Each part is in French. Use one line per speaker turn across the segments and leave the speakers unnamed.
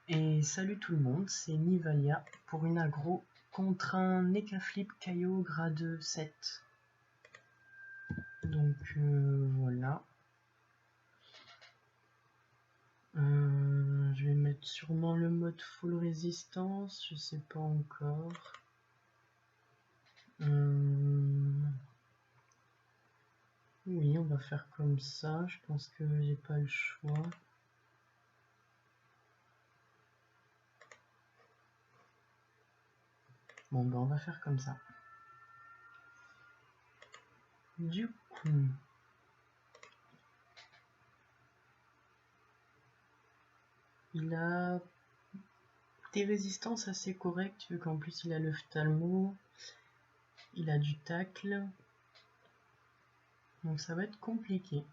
Et salut tout le monde, c'est Nivalia pour une aggro contre un Nekaflip Kaio grade 7. Donc voilà. Je vais mettre sûrement le mode full résistance, je sais pas encore. Oui, on va faire comme ça, je pense que j'ai pas le choix. Bon ben on va faire comme ça. Du coup, il a des résistances assez correctes vu qu'en plus il a le Phthalmo, il a du tacle, donc ça va être compliqué.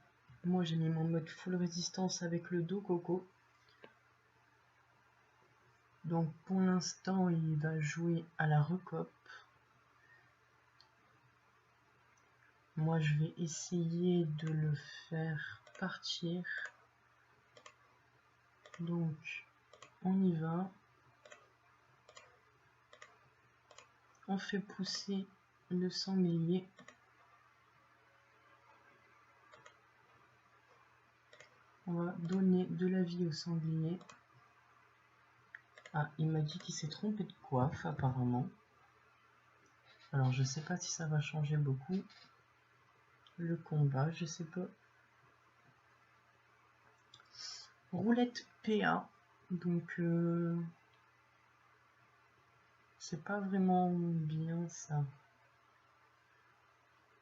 Moi j'ai mis mon mode full résistance avec le Do Coco. Donc pour l'instant il va jouer à la recope. Moi je vais essayer de le faire partir. Donc on y va. On fait pousser le sanglier. On va donner de la vie au sanglier. Ah, il m'a dit qu'il s'est trompé de coiffe apparemment. Alors je sais pas si ça va changer beaucoup le combat, je sais pas. Roulette PA, donc c'est pas vraiment bien ça.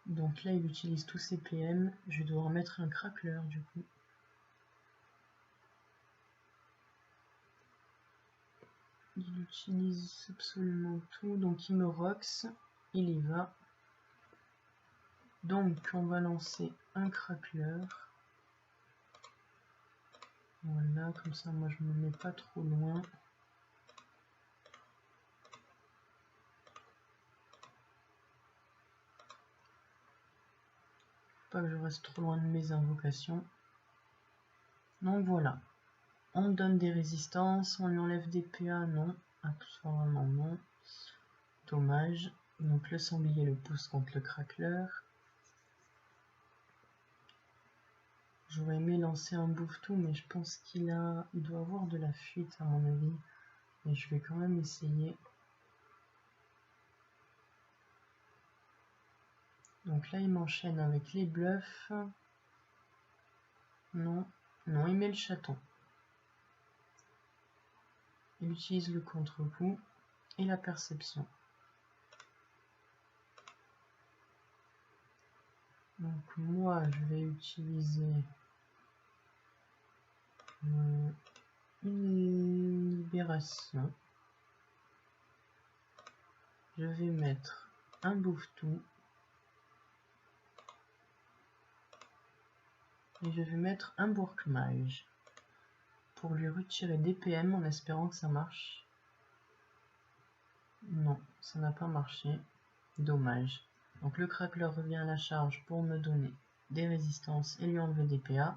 Donc là il utilise tous ses PM, je vais devoir mettre un crackler du coup. Il utilise absolument tout, donc il me rox, il y va. Donc on va lancer un crackler. Voilà, comme ça moi je me mets pas trop loin. Pas que je reste trop loin de mes invocations. Donc voilà. On donne des résistances, on lui enlève des PA, non. Absolument non. Dommage. Donc le sanglier le pousse contre le crackler. J'aurais aimé lancer un bouffe-tout, mais je pense qu'il doit avoir de la fuite à mon avis. Mais je vais quand même essayer. Donc là il m'enchaîne avec les bluffs. Non, non, il met le chaton. Il utilise le contre-coup et la perception. Donc moi je vais utiliser une libération. Je vais mettre un bouffe-tout. Et je vais mettre un bourg-mage pour lui retirer des PM en espérant que ça marche. Non, ça n'a pas marché. Dommage. Donc le crackler revient à la charge pour me donner des résistances et lui enlever des PA.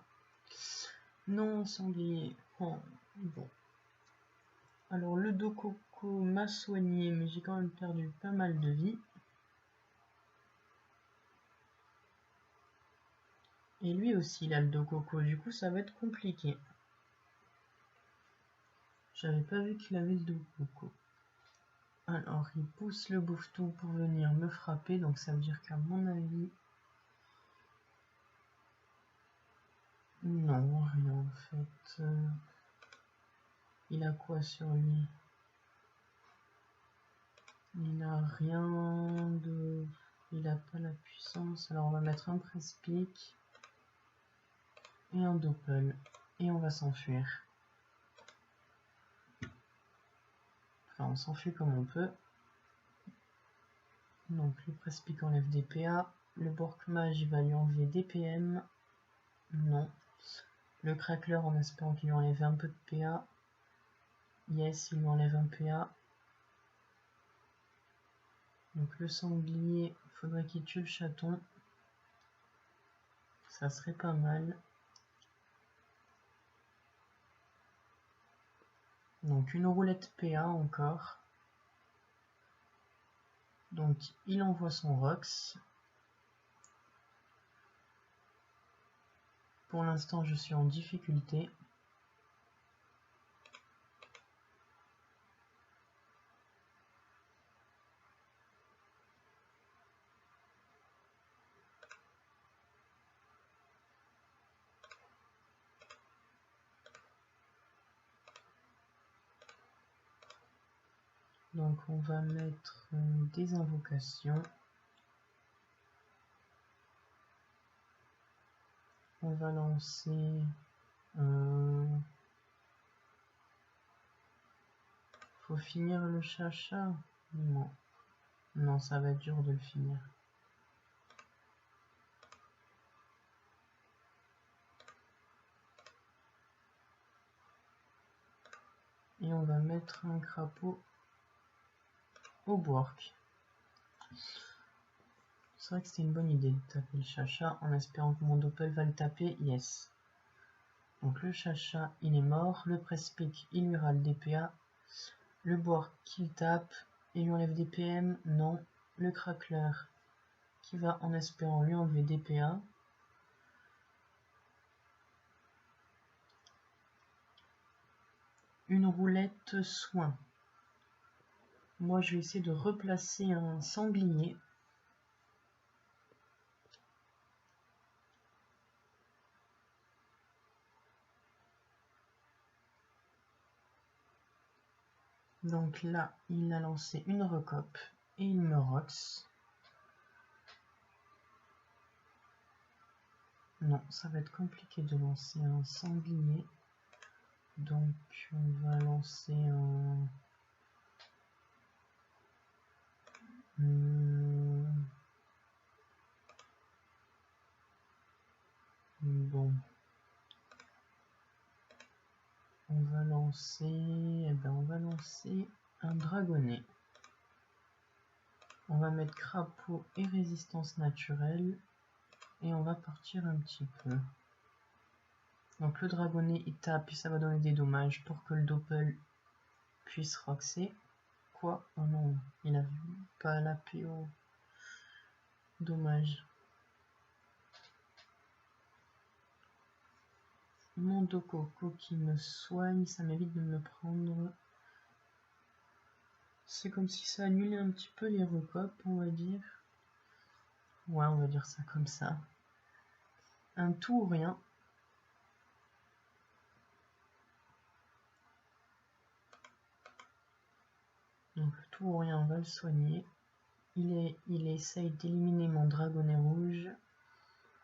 Non, sanglier. Oh, bon. Alors le Do Coco m'a soigné, mais j'ai quand même perdu pas mal de vie. Et lui aussi il a le Do Coco, du coup ça va être compliqué. J'avais pas vu qu'il avait le Do Coco. Alors il pousse le bouffe-tout pour venir me frapper, donc ça veut dire qu'à mon avis... Non, rien en fait. Il a quoi sur lui? Il a rien de... Il a pas la puissance, alors on va mettre un presse-pique et un doppel, et on va s'enfuir. Enfin, on s'enfuit comme on peut. Donc le presse-pique enlève des PA, le bourg-mage il va lui enlever des PM. Non. Le crackler en espérant qu'il lui enlève un peu de PA. Yes, il lui enlève un PA. Donc le sanglier, il faudrait qu'il tue le chaton. Ça serait pas mal. Donc une roulette PA encore. Donc il envoie son Rox. Pour l'instant je suis en difficulté. Donc on va mettre des invocations. On va lancer faut finir le chacha. Non. Non, ça va être dur de le finir. Et on va mettre un crapaud au Bork. C'est vrai que c'était une bonne idée de taper le chacha en espérant que mon doppel va le taper. Yes. Donc le chacha, il est mort. Le press-pick, il lui râle des PA. Le Bork qu'il tape et lui enlève des PM. Non. Le crackler qui va en espérant lui enlever des PA. Une roulette soin. Moi je vais essayer de replacer un sanglier. Donc là, il a lancé une recope et il me rox. Non, ça va être compliqué de lancer un sanglier. Donc on va lancer un... Bon. On va lancer... on va lancer un dragonnet. On va mettre crapaud et résistance naturelle. Et on va partir un petit peu. Donc le dragonnet il tape et ça va donner des dommages pour que le doppel puisse roxer. Quoi? Oh non, il a pas la PO. Dommage. Mon Dokoko qui me soigne, ça m'évite de me prendre. C'est comme si ça annulait un petit peu les recopes, on va dire. Ouais, on va dire ça comme ça. Un tout ou rien. Donc le tout ou rien, on va le soigner. Il essaye d'éliminer mon dragonnet rouge.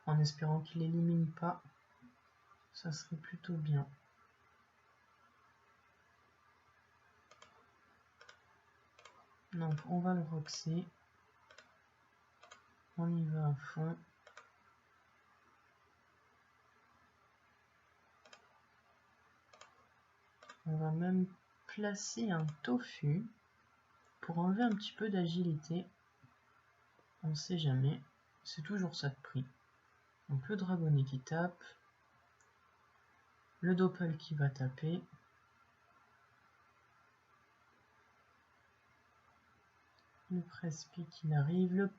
En espérant qu'il l'élimine pas. Ça serait plutôt bien. Donc on va le roxer. On y va à fond. On va même placer un tofu pour enlever un petit peu d'agilité. On sait jamais. C'est toujours ça de prix. Donc le dragonnet qui tape. Le doppel qui va taper. Le press-pick qui arrive. Le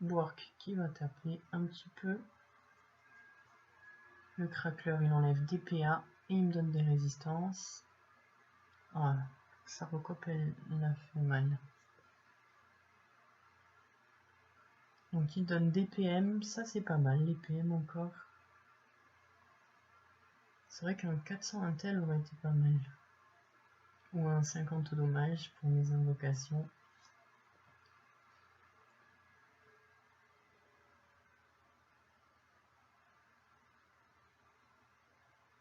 work qui va taper un petit peu. Le crackler il enlève des PA et il me donne des résistances. Voilà, sa recope elle a fait mal. Donc il donne des PM, ça c'est pas mal, les PM encore. C'est vrai qu'un 400 intel aurait été pas mal. Ou un 50 dommages pour mes invocations.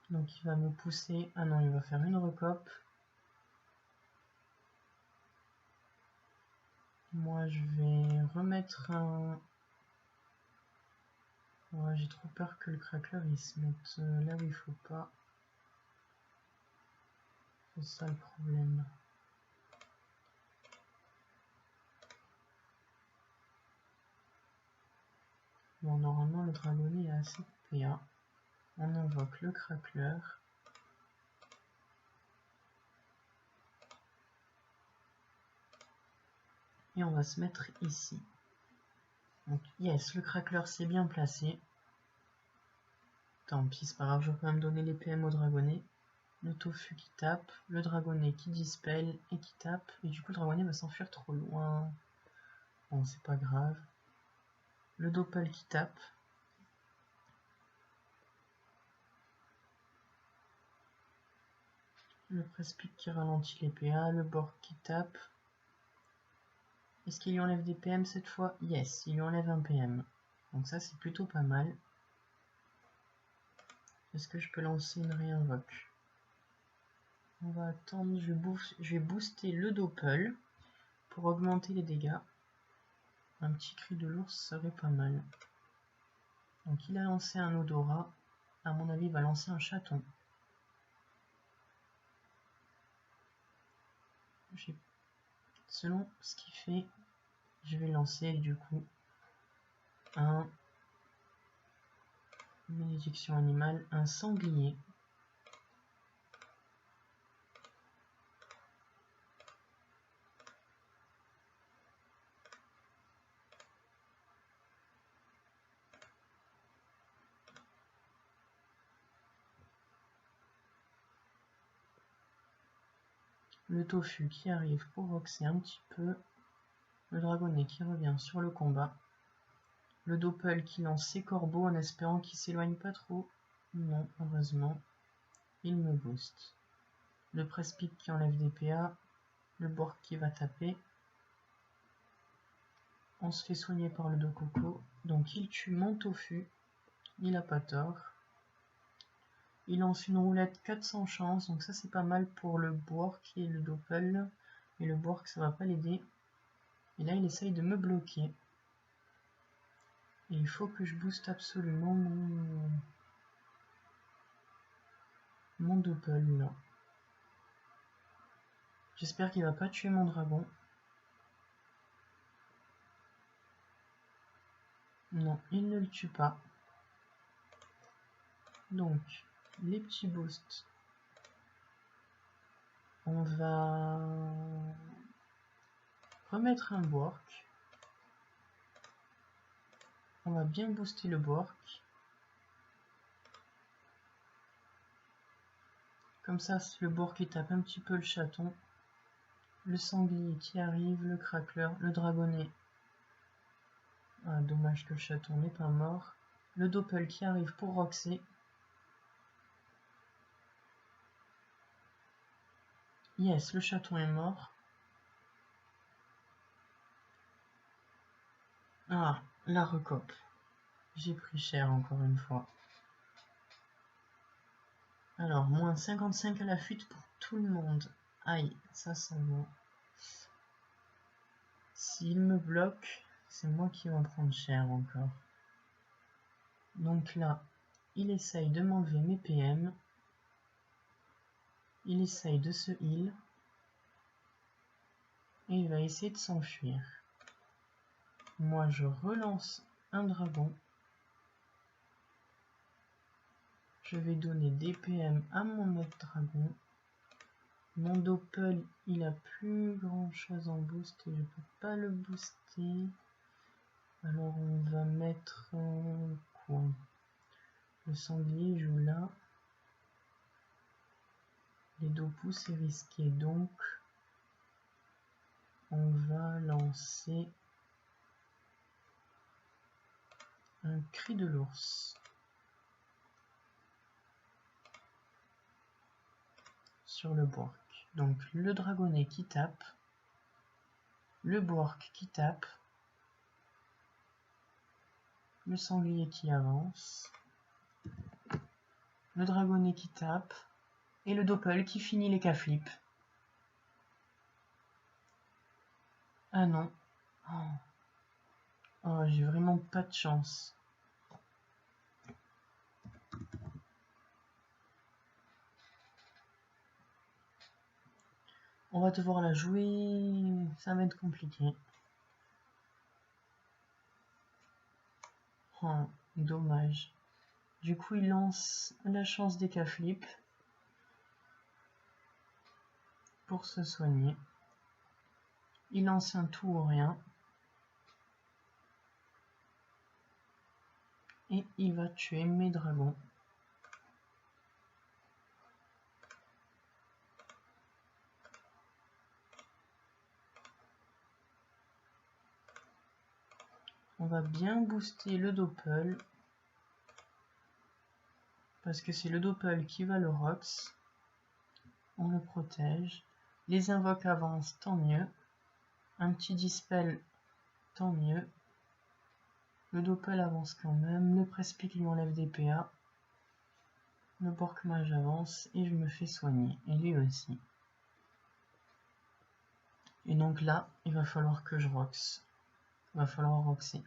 Donc il va me pousser. Ah non, il va faire une recope. Moi je vais remettre un... Ouais, j'ai trop peur que le cracker il se mette là où il faut pas. C'est ça le problème. Bon, normalement le dragonnet a assez de PA. On invoque le crackler. Et on va se mettre ici. Donc yes, le craqueleur s'est bien placé. Tant pis, c'est pas grave, je vais quand même donner les PM au dragonnet. Le tofu qui tape, le dragonnet qui dispel et qui tape. Et du coup, le dragonnet va s'enfuir trop loin. Bon, c'est pas grave. Le doppel qui tape. Le presse-pique qui ralentit les PA. Le borg qui tape. Est-ce qu'il lui enlève des PM cette fois? Yes, il lui enlève un PM. Donc ça, c'est plutôt pas mal. Est-ce que je peux lancer une réinvoque? On va attendre, je vais booster le doppel pour augmenter les dégâts. Un petit cri de l'ours serait pas mal. Donc il a lancé un odorat. À mon avis, il va lancer un chaton. Selon ce qu'il fait, je vais lancer du coup un malédiction animale, un sanglier. Le tofu qui arrive pour boxer un petit peu. Le dragonnet qui revient sur le combat. Le doppel qui lance ses corbeaux en espérant qu'il s'éloigne pas trop. Non, heureusement, il me booste. Le presse-pique qui enlève des PA. Le borg qui va taper. On se fait soigner par le Dococo. Donc il tue mon tofu. Il a pas tort. Il lance une roulette 400 chances. Donc ça c'est pas mal pour le Borg et le Doppel. Mais le Borg ça va pas l'aider. Et là il essaye de me bloquer. Et il faut que je booste absolument mon Doppel là. J'espère qu'il va pas tuer mon dragon. Non, il ne le tue pas. Donc, les petits boosts. On va remettre un Borg. On va bien booster le Borg. Comme ça, le Borg qui tape un petit peu le chaton. Le sanglier qui arrive, le craqueleur, le dragonnet. Ah, dommage que le chaton n'est pas mort. Le doppel qui arrive pour Roxy. Yes, le chaton est mort. Ah, la recope. J'ai pris cher encore une fois. Alors, moins 55 à la fuite pour tout le monde. Aïe, ça va. S'il me bloque, c'est moi qui vais en prendre cher encore. Donc là, il essaye de m'enlever mes PM. Il essaye de se heal. Et il va essayer de s'enfuir. Moi, je relance un dragon. Je vais donner des PM à mon maître dragon. Mon doppel, il a plus grand chose en boost et je peux pas le booster. Alors on va mettre quoi? Le sanglier joue là. Les dos pouces c'est risqué donc on va lancer un cri de l'ours sur le Borg. Donc le dragonnet qui tape, le Borg qui tape, le sanglier qui avance, le dragonnet qui tape et le doppel qui finit les K-flips. Ah non. Oh, j'ai vraiment pas de chance. On va devoir la jouer, ça va être compliqué. Oh, dommage. Du coup, il lance la chance des K-flips pour se soigner. Il lance un tout ou rien. Et il va tuer mes dragons. On va bien booster le Doppel. Parce que c'est le Doppel qui va le Rox. On le protège. Les invoques avancent, tant mieux. Un petit Dispel, tant mieux. Le Doppel avance quand même. Le Presse-Pique lui enlève des PA. Le Borkmage avance et je me fais soigner. Et lui aussi. Et donc là, il va falloir que je rox. Il va falloir roxer.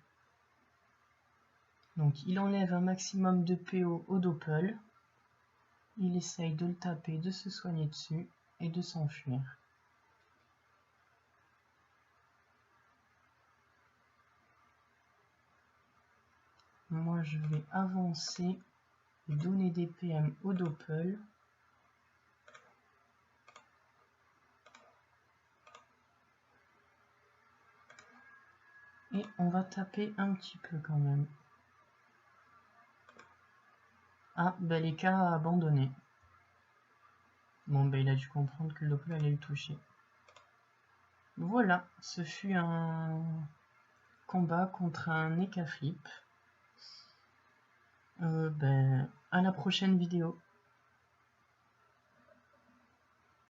Donc il enlève un maximum de PO au Doppel. Il essaye de le taper, de se soigner dessus et de s'enfuir. Moi je vais avancer et donner des PM au Doppel. Et on va taper un petit peu quand même. Ah, Beleka a abandonné. Bon, ben il a dû comprendre que le Doppel allait le toucher. Voilà, ce fut un combat contre un Eka Flip. À la prochaine vidéo.